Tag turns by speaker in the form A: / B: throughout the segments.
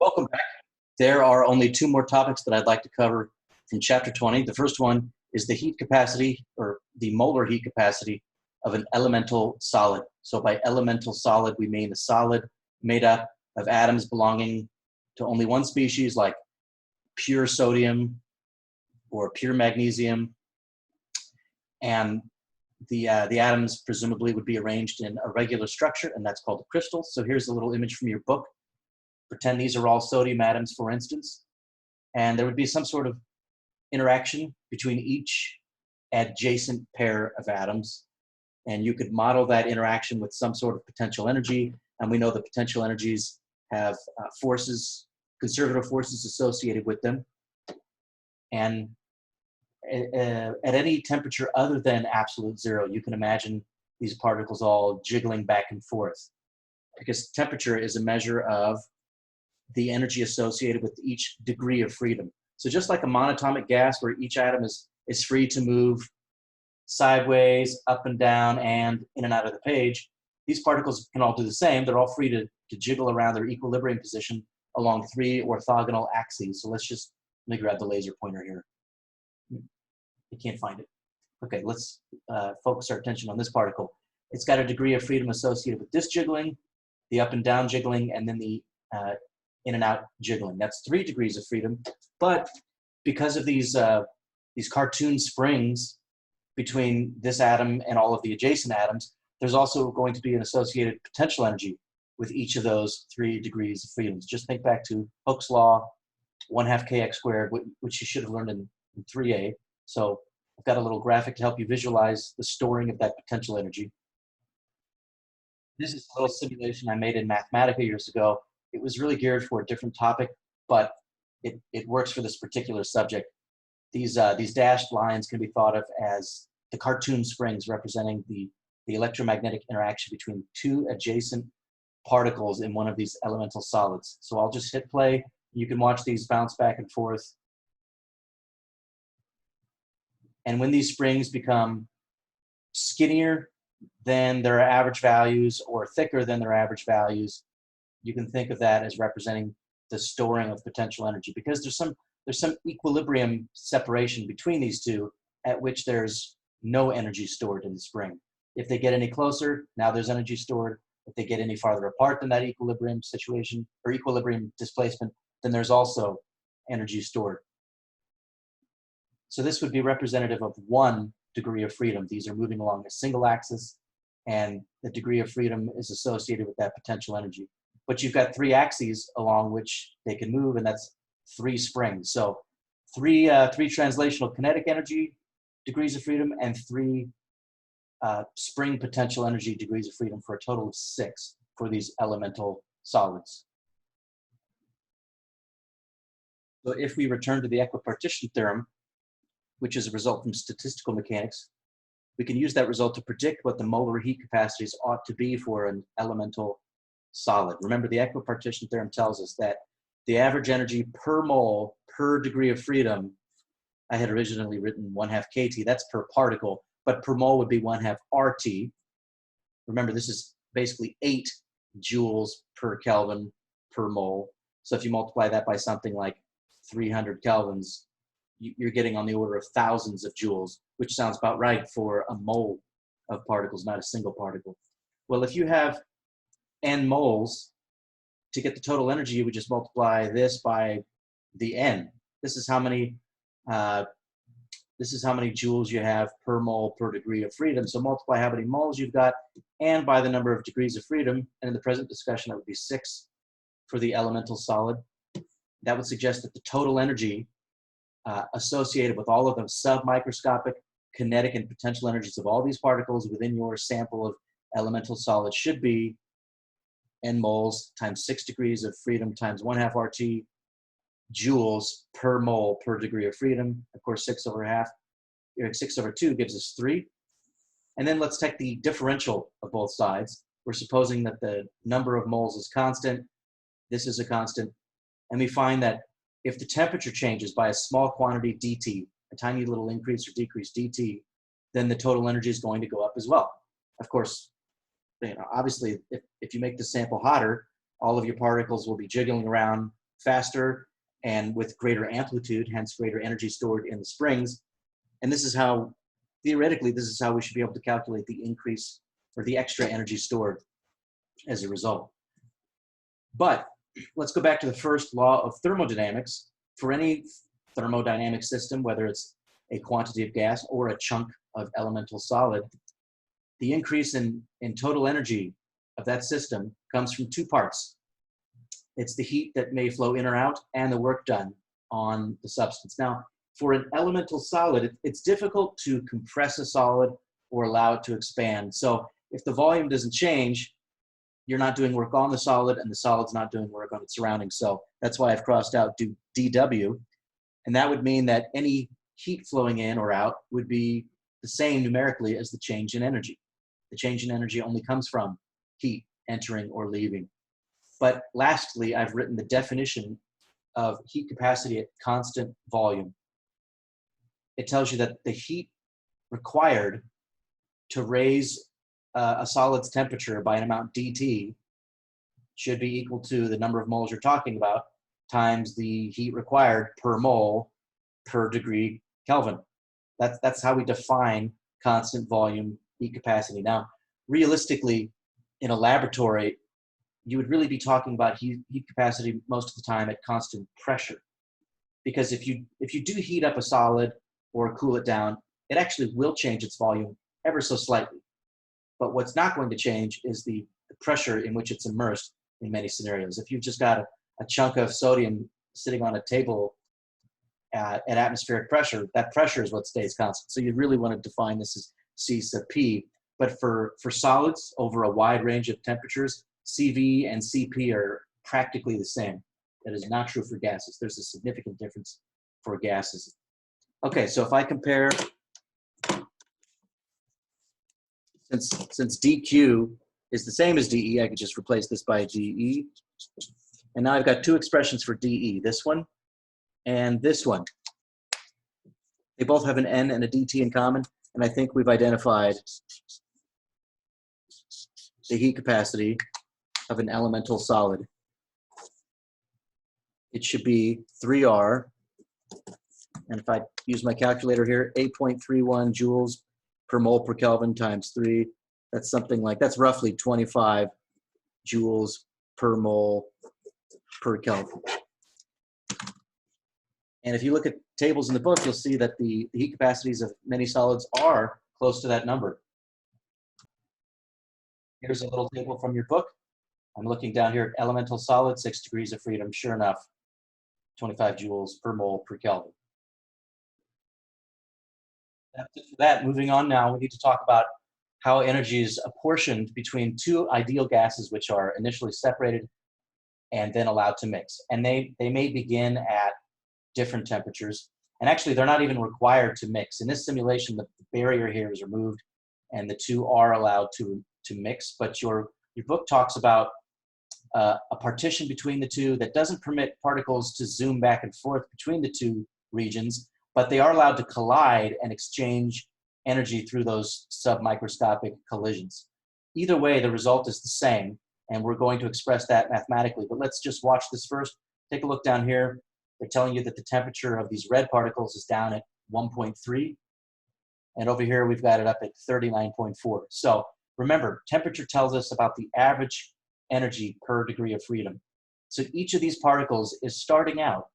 A: Welcome back. There are only two more topics that I'd like to cover from Chapter 20. The first one is the heat capacity, or the molar heat capacity of an elemental solid. So by elemental solid, we mean a solid made up of atoms belonging to only one species, like pure sodium or pure magnesium. And the atoms presumably would be arranged in a regular structure, and that's called a crystal. So here's a little image from your book. Pretend these are all sodium atoms, for instance, and there would be some sort of interaction between each adjacent pair of atoms, and you could model that interaction with some sort of potential energy, and we know the potential energies have forces, conservative forces associated with them, and at any temperature other than absolute zero, you can imagine these particles all jiggling back and forth, because temperature is a measure of the energy associated with each degree of freedom. So just like a monatomic gas where each atom is free to move sideways, up and down, and in and out of the page, these particles can all do the same. They're all free to jiggle around their equilibrium position along three orthogonal axes. So let me grab the laser pointer here. You can't find it. Okay, let's focus our attention on this particle. It's got a degree of freedom associated with this jiggling, the up and down jiggling, and then the in and out jiggling. That's 3 degrees of freedom. But because of these cartoon springs between this atom and all of the adjacent atoms, there's also going to be an associated potential energy with each of those 3 degrees of freedom. Just think back to Hooke's law, 1/2 kx squared, which you should have learned in 3A. So I've got a little graphic to help you visualize the storing of that potential energy. This is a little simulation I made in Mathematica years ago. It was really geared for a different topic, but it works for this particular subject. These dashed lines can be thought of as the cartoon springs representing the electromagnetic interaction between 2 adjacent particles in one of these elemental solids. So I'll just hit play. You can watch these bounce back and forth. And when these springs become skinnier than their average values or thicker than their average values, you can think of that as representing the storing of potential energy, because there's some equilibrium separation between these two at which there's no energy stored in the spring. If they get any closer, now there's energy stored. If they get any farther apart than that equilibrium situation or equilibrium displacement, then there's also energy stored. So this would be representative of 1 degree of freedom. These are moving along a single axis, and the degree of freedom is associated with that potential energy. But you've got 3 axes along which they can move, and that's 3 springs. So three translational kinetic energy degrees of freedom and 3 spring potential energy degrees of freedom, for a total of 6 for these elemental solids. So if we return to the equipartition theorem, which is a result from statistical mechanics, we can use that result to predict what the molar heat capacities ought to be for an elemental solid. Remember, the equipartition theorem tells us that the average energy per mole per degree of freedom, I had originally written 1/2 kT, that's per particle, but per mole would be 1/2 RT. Remember, this is basically 8 joules per Kelvin per mole. So if you multiply that by something like 300 kelvins, you're getting on the order of thousands of joules, which sounds about right for a mole of particles, not a single particle. Well, if you have n moles, to get the total energy, you would just multiply this by the n. This is how many joules you have per mole per degree of freedom. So multiply how many moles you've got and by the number of degrees of freedom. And in the present discussion, that would be 6 for the elemental solid. That would suggest that the total energy associated with all of the submicroscopic kinetic and potential energies of all these particles within your sample of elemental solids should be n moles times 6 degrees of freedom times 1/2 RT joules per mole per degree of freedom. Of course, 6/2 gives us 3. And then let's take the differential of both sides. We're supposing that the number of moles is constant. This is a constant. And we find that if the temperature changes by a small quantity dt, a tiny little increase or decrease dt, then the total energy is going to go up as well. Of course, obviously, if you make the sample hotter, all of your particles will be jiggling around faster and with greater amplitude, hence greater energy stored in the springs. And this is how, theoretically, this is how we should be able to calculate the increase or the extra energy stored as a result. But let's go back to the first law of thermodynamics. For any thermodynamic system, whether it's a quantity of gas or a chunk of elemental solid, the increase in total energy of that system comes from two parts. It's the heat that may flow in or out and the work done on the substance. Now, for an elemental solid, it's difficult to compress a solid or allow it to expand. So if the volume doesn't change, you're not doing work on the solid and the solid's not doing work on its surroundings. So that's why I've crossed out dW. And that would mean that any heat flowing in or out would be the same numerically as the change in energy. The change in energy only comes from heat entering or leaving. But lastly, I've written the definition of heat capacity at constant volume. It tells you that the heat required to raise a solid's temperature by an amount dt should be equal to the number of moles you're talking about times the heat required per mole per degree Kelvin. That's how we define constant volume heat capacity. Now, realistically, in a laboratory, you would really be talking about heat capacity most of the time at constant pressure. Because if you do heat up a solid or cool it down, it actually will change its volume ever so slightly. But what's not going to change is the pressure in which it's immersed in many scenarios. If you've just got a chunk of sodium sitting on a table at atmospheric pressure, that pressure is what stays constant. So you really want to define this as C sub P. But for solids over a wide range of temperatures, CV and CP are practically the same. That is not true for gases. There's a significant difference for gases. Okay, so if I compare, since dQ is the same as dE, I could just replace this by dE. And now I've got two expressions for dE, this one and this one. They both have an N and a dt in common, and I think we've identified the heat capacity of an elemental solid. It should be 3R, and if I use my calculator here, 8.31 joules per mole per Kelvin times 3, that's something like, that's roughly 25 joules per mole per Kelvin. And if you look at tables in the book, you'll see that the heat capacities of many solids are close to that number. Here's a little table from your book. I'm looking down here at elemental solid, 6 degrees of freedom. Sure enough, 25 joules per mole per Kelvin. That's it for that. Moving on now, we need to talk about how energy is apportioned between two ideal gases which are initially separated and then allowed to mix. And they may begin at different temperatures. And actually, they're not even required to mix. In this simulation, the barrier here is removed and the two are allowed to mix. But your book talks about a partition between the two that doesn't permit particles to zoom back and forth between the two regions, but they are allowed to collide and exchange energy through those submicroscopic collisions. Either way, the result is the same, and we're going to express that mathematically. But let's just watch this first. Take a look down here. They're telling you that the temperature of these red particles is down at 1.3, and over here we've got it up at 39.4. So remember, temperature tells us about the average energy per degree of freedom. So each of these particles is starting out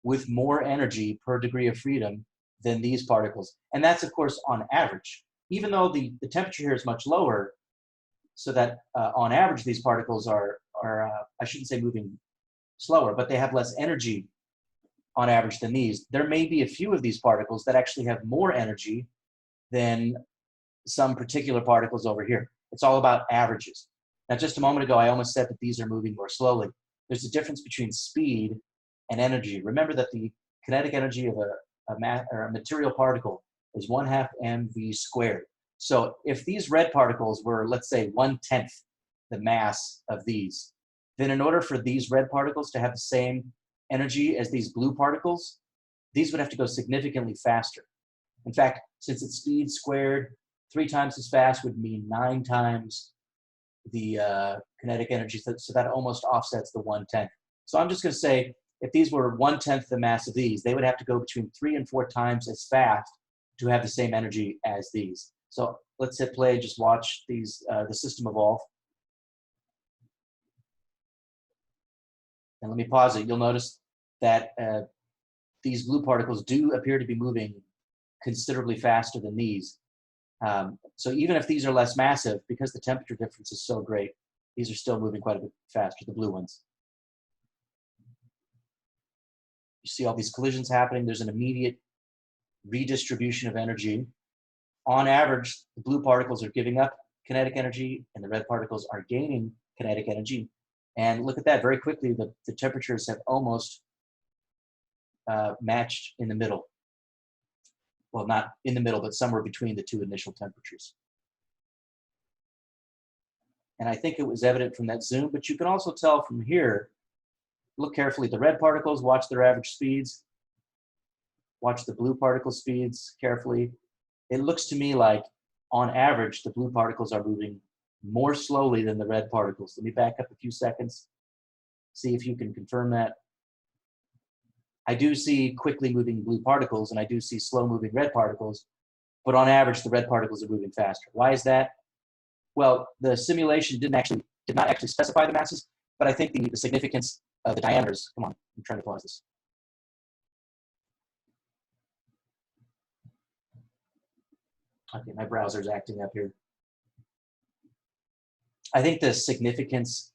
A: with more energy per degree of freedom than these particles. And that's, of course, on average. Even though the temperature here is much lower, so that on average these particles are I shouldn't say moving slower, but they have less energy on average than these. There may be a few of these particles that actually have more energy than some particular particles over here. It's all about averages. Now, just a moment ago, I almost said that these are moving more slowly. There's a difference between speed and energy. Remember that the kinetic energy of a material particle is 1/2 mv squared. So if these red particles were, let's say, 1/10 the mass of these, then in order for these red particles to have the same energy as these blue particles, these would have to go significantly faster. In fact, since it's speed squared, 3 times as fast would mean 9 times the kinetic energy, so that almost offsets the 1/10. So I'm just going to say if these were 1/10 the mass of these, they would have to go between 3 and 4 times as fast to have the same energy as these. So let's hit play, just watch these, the system evolve. And let me pause it. You'll notice that these blue particles do appear to be moving considerably faster than these. So even if these are less massive, because the temperature difference is so great, these are still moving quite a bit faster, the blue ones. You see all these collisions happening. There's an immediate redistribution of energy. On average, the blue particles are giving up kinetic energy and the red particles are gaining kinetic energy. And look at that, very quickly, the temperatures have almost matched in the middle. Well, not in the middle, but somewhere between the two initial temperatures. And I think it was evident from that zoom, but you can also tell from here, look carefully, the red particles, watch their average speeds. Watch the blue particle speeds carefully. It looks to me like, on average, the blue particles are moving more slowly than the red particles. Let me back up a few seconds, see if you can confirm that. I do see quickly moving blue particles, and I do see slow moving red particles, but on average, the red particles are moving faster. Why is that? Well, the simulation did not actually specify the masses, but I think the significance of the diameters, come on, I'm trying to pause this. Okay, my browser's acting up here. I think the significance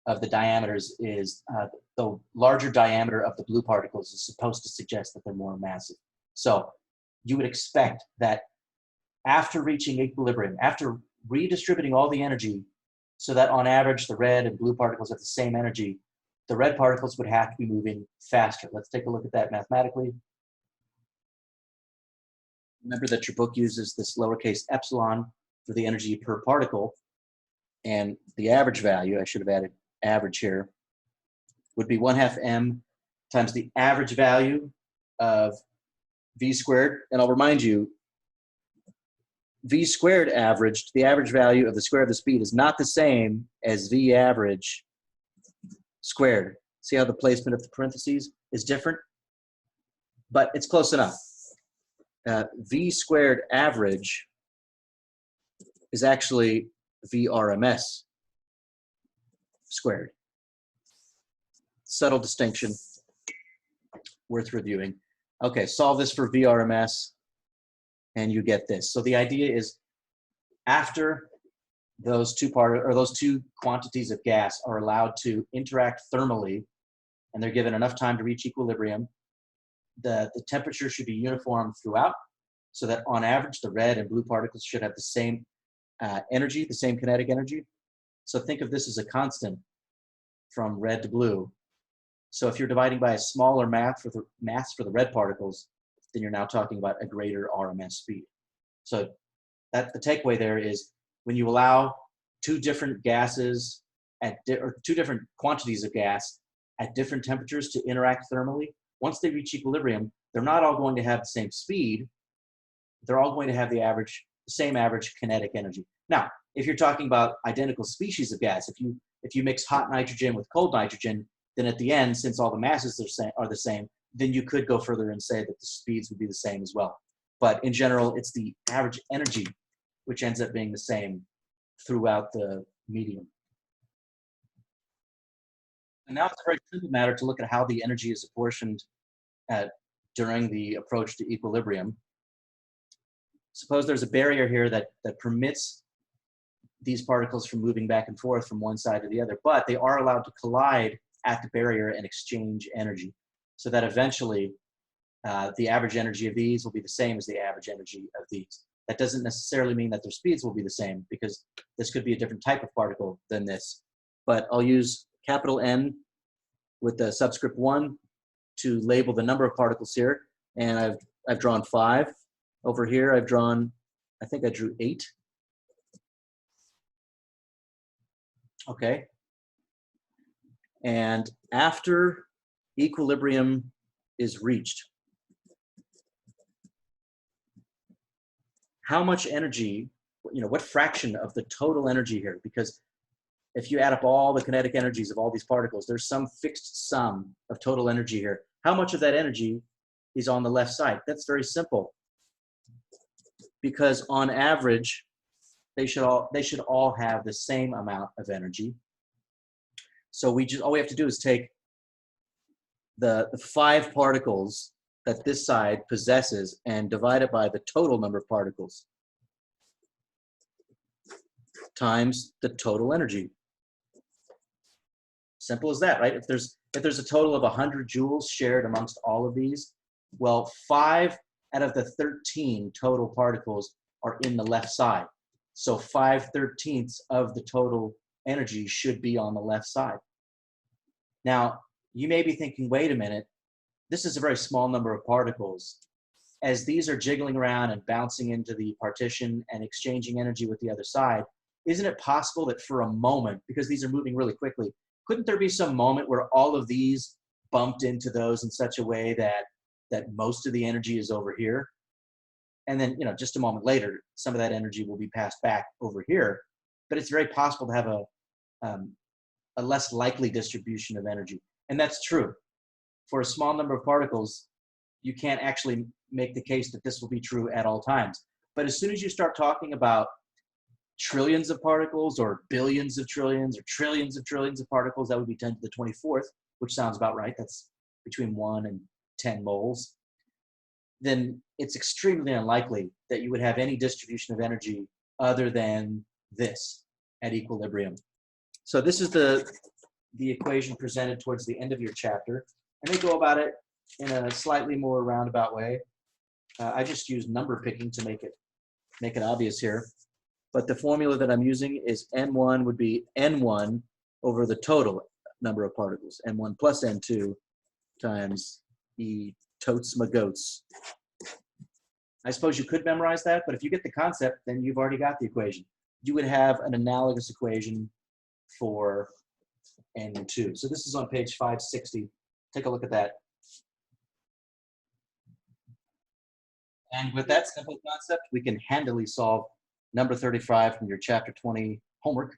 A: of the diameters is the larger diameter of the blue particles is supposed to suggest that they're more massive. So you would expect that after reaching equilibrium, after redistributing all the energy so that on average the red and blue particles have the same energy, the red particles would have to be moving faster. Let's take a look at that mathematically. Remember that your book uses this lowercase epsilon for the energy per particle, and the average value, I should have added average here, would be 1/2 m times the average value of v squared. And I'll remind you, v squared averaged, the average value of the square of the speed is not the same as v average squared. See how the placement of the parentheses is different? But it's close enough. V squared average is actually VRMS squared. Subtle distinction, worth reviewing. Okay, solve this for VRMS, and you get this. So the idea is, after those two quantities of gas are allowed to interact thermally, and they're given enough time to reach equilibrium, the temperature should be uniform throughout, so that on average the red and blue particles should have the same energy, the same kinetic energy. So think of this as a constant from red to blue. So if you're dividing by a smaller mass for the red particles, then you're now talking about a greater RMS speed. So the takeaway there is, when you allow two different gases or two different quantities of gas at different temperatures to interact thermally, once they reach equilibrium, they're not all going to have the same speed. They're all going to have the same average kinetic energy. Now, if you're talking about identical species of gas, if you mix hot nitrogen with cold nitrogen, then at the end, since all the masses are the same, then you could go further and say that the speeds would be the same as well. But in general, it's the average energy which ends up being the same throughout the medium. And now it's a very simple matter to look at how the energy is apportioned during the approach to equilibrium. Suppose there's a barrier here that permits these particles from moving back and forth from one side to the other, but they are allowed to collide at the barrier and exchange energy, so that eventually the average energy of these will be the same as the average energy of these. That doesn't necessarily mean that their speeds will be the same, because this could be a different type of particle than this. But I'll use capital N with the subscript 1 to label the number of particles here, and I've drawn 5. Over here I've drawn, I think I drew 8. Okay. And after equilibrium is reached, how much energy, what fraction of the total energy here, because if you add up all the kinetic energies of all these particles, there's some fixed sum of total energy here. How much of that energy is on the left side? That's very simple. Because on average, they should all have the same amount of energy. So all we have to do is take the 5 particles that this side possesses and divide it by the total number of particles times the total energy. Simple as that, right? If there's a total of 100 joules shared amongst all of these, well, 5 out of the 13 total particles are in the left side. So 5/13 of the total energy should be on the left side. Now, you may be thinking, wait a minute, this is a very small number of particles. As these are jiggling around and bouncing into the partition and exchanging energy with the other side, isn't it possible that for a moment, because these are moving really quickly, couldn't there be some moment where all of these bumped into those in such a way that most of the energy is over here? And then, just a moment later, some of that energy will be passed back over here. But it's very possible to have a less likely distribution of energy. And that's true. For a small number of particles, you can't actually make the case that this will be true at all times. But as soon as you start talking about trillions of particles or billions of trillions or trillions of trillions of particles, that would be 10 to the 24th, which sounds about right. That's between 1 and 10 moles. Then it's extremely unlikely that you would have any distribution of energy other than this at equilibrium. So this is the equation presented towards the end of your chapter. And they go about it in a slightly more roundabout way. I just used number picking to make it obvious here. But the formula that I'm using is N1 would be N1 over the total number of particles, N1 plus N2 times E totes my goats. I suppose you could memorize that, but if you get the concept, then you've already got the equation. You would have an analogous equation for N2. So this is on page 560. Take a look at that. And with that simple concept, we can handily solve number 35 from your chapter 20 homework.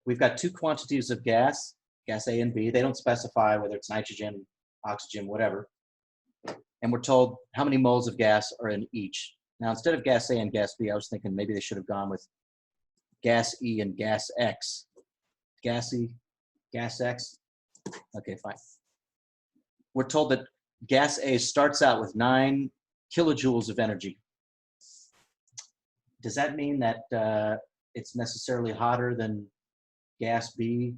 A: We've got 2 quantities of gas A and B. They don't specify whether it's nitrogen, oxygen, whatever. And we're told how many moles of gas are in each. Now, instead of gas A and gas B, I was thinking maybe they should have gone with gas E and gas X. Gas E, gas X. Okay, fine. We're told that gas A starts out with 9 kilojoules of energy. Does that mean that it's necessarily hotter than gas B?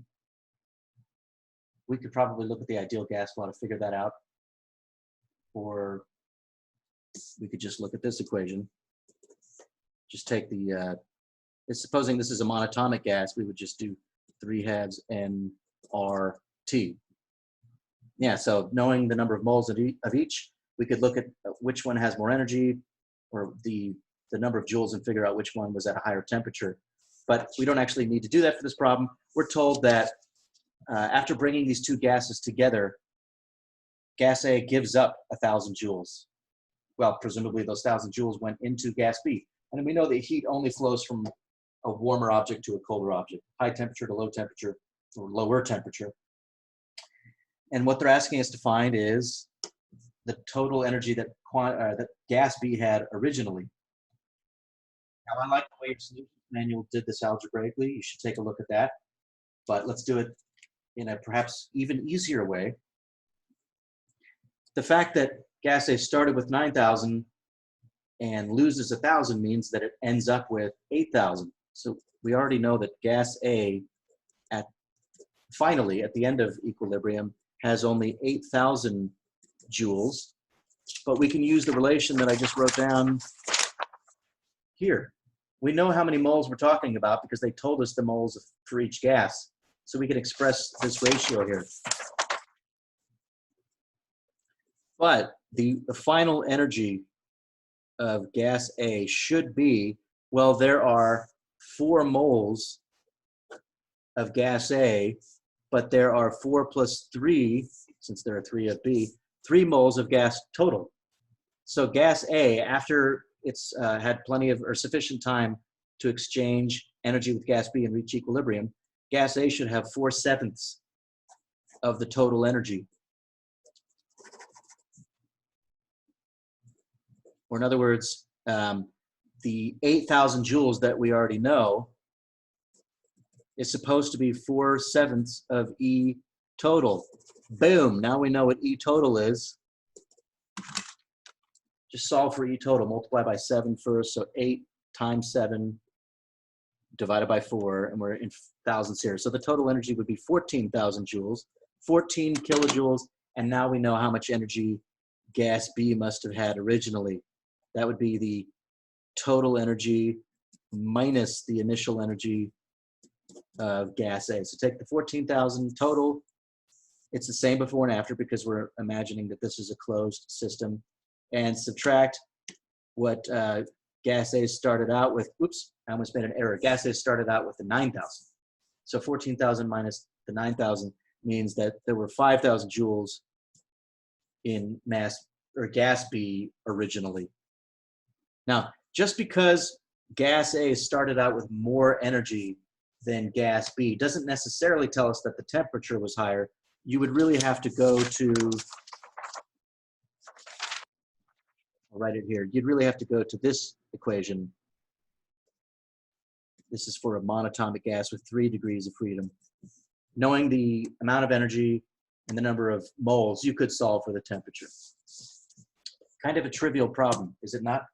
A: We could probably look at the ideal gas law to figure that out. Or we could just look at this equation. Just take supposing this is a monatomic gas, we would just do 3/2 nRT. Yeah, so knowing the number of moles of each, we could look at which one has more energy, or the number of joules, and figure out which one was at a higher temperature. But we don't actually need to do that for this problem. We're told that after bringing these 2 gases together, gas A gives up 1,000 joules. Well, presumably those 1,000 joules went into gas B. And we know that heat only flows from a warmer object to a colder object, high temperature to low temperature, or lower temperature. And what they're asking us to find is the total energy that gas B had originally. Now, I like the way your solutions manual did this algebraically. You should take a look at that. But let's do it in a perhaps even easier way. The fact that gas A started with 9,000 and loses 1,000 means that it ends up with 8,000. So we already know that gas A finally at the end of equilibrium has only 8,000 joules. But we can use the relation that I just wrote down here. We know how many moles we're talking about because they told us the moles for each gas. So we can express this ratio here. But the final energy of gas A should be, well, there are 4 moles of gas A, but there are 4 plus 3, since there are 3 of B, 3 moles of gas total. So gas A, after it's had plenty of or sufficient time to exchange energy with gas B and reach equilibrium, gas A should have 4/7 of the total energy. Or in other words, the 8,000 joules that we already know is supposed to be 4/7 of E total. Boom, now we know what E total is. Just solve for E total, multiply by 7 first, so 8 times 7 divided by 4, and we're in thousands here. So the total energy would be 14,000 joules, 14 kilojoules, and now we know how much energy gas B must have had originally. That would be the total energy minus the initial energy of gas A. So take the 14,000 total. It's the same before and after because we're imagining that this is a closed system, and subtract what gas A started out with. Oops, I almost made an error. Gas A started out with the 9,000. So 14,000 minus the 9,000 means that there were 5,000 joules in mass or gas B originally. Now, just because gas A started out with more energy than gas B doesn't necessarily tell us that the temperature was higher. You would really have to go to, I'll write it here, you'd really have to go to this equation. This is for a monatomic gas with 3 degrees of freedom. Knowing the amount of energy and the number of moles, you could solve for the temperature. Kind of a trivial problem, is it not?